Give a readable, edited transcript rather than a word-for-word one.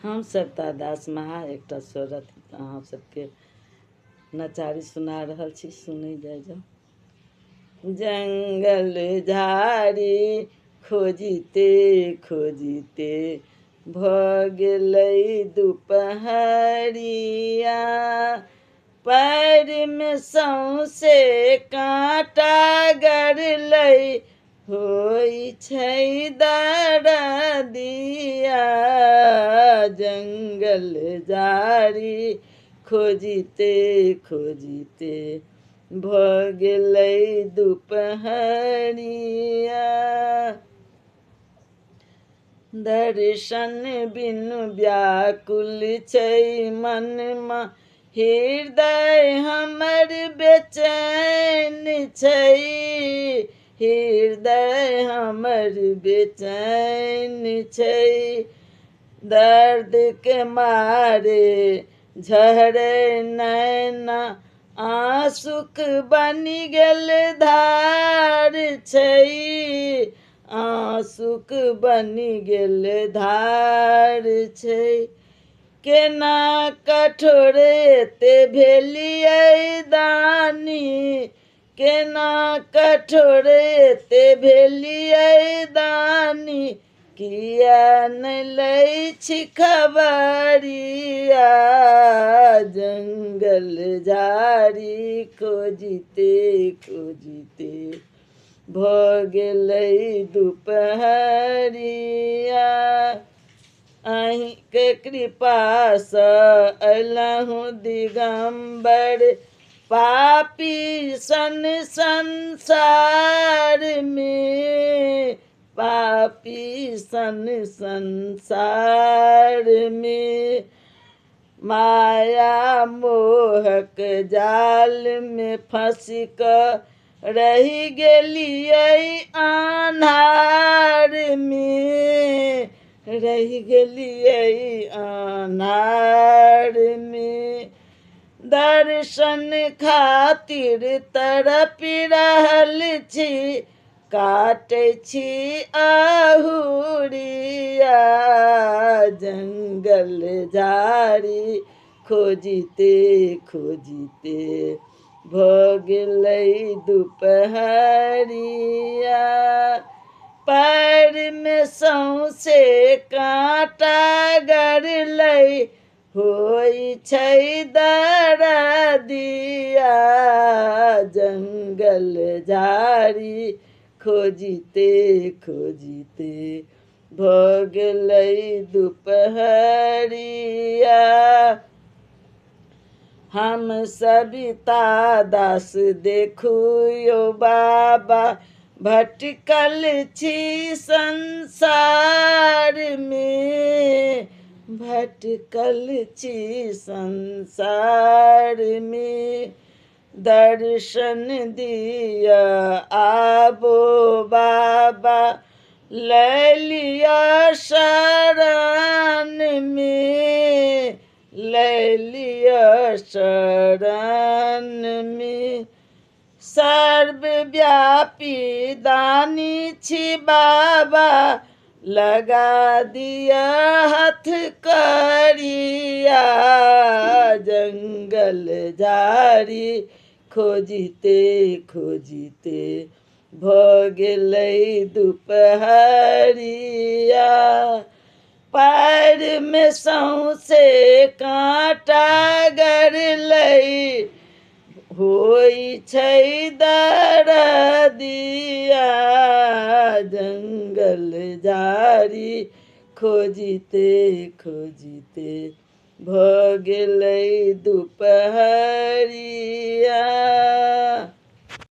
हम सरिता दास महा एकटा स्वरत अहाँ सबके नचारी सुना रहल छी, सुनै जाइ जाओ। जंगल झाड़ी खोजिते खोजिते भ गेलै दुपहरिया, पैर में सौंसे काँटा गड़लै, होइ छै दरदिया। जंगल झाड़ी खोजिते खोजिते भ गेलै दुपहरिया। दर्शन बिनु व्याकुल छै मनमा, हृदय हमर बेचैन छै, हृदय हमर बेचैन छै। दर्द के मारे झरे नैना, आँसुक बनि गेल धार छै, आँसुक बनि गेल धार छै। केना कठोर एते भेलियै दानी, केना कठोर एते भेलियै दानी, किया नै लै छी खबरिया। जंगल झाड़ी खोजिते खोजिते भ गेलै दुपहरिया। अहिंके कृपा सँ अयलहुँ दिगंबर, पापी सन संसार में, पापी सन संसार में। माया मोहक जाल में फंसी क रहि गेलियै अन्हार में, रहि गेलियै अन्हार में। दर्शन खातिर तड़पि रहल छी, काटै छी आहुरिया। जंगल झाड़ी खोजिते खोजिते भ गेलै दुपहरिया। पैर में सौंसे काँटा गड़लै, होइ छै दरदिया। जंगल झाड़ी खोजिते खोजिते भ गेलै दुपहरिया। हम सविता दास देखू यो बाबा, भटकल छी संसार में, भटकल छी संसार में। दर्शन दिया आबो बाबा, लै लिया शरण में, लै लिया शरण में। सर्वव्यापी दानी छी बाबा, लगा दिया हथकड़िया। जंगल झाड़ी खोजिते खोजिते भ गेलै दुपहरिया। पैर में सौंसे काँटा गड़लै, होइ छै दरदिया। जंगल झाड़ी खोजिते खोजिते भ गेलै दुपहरिया।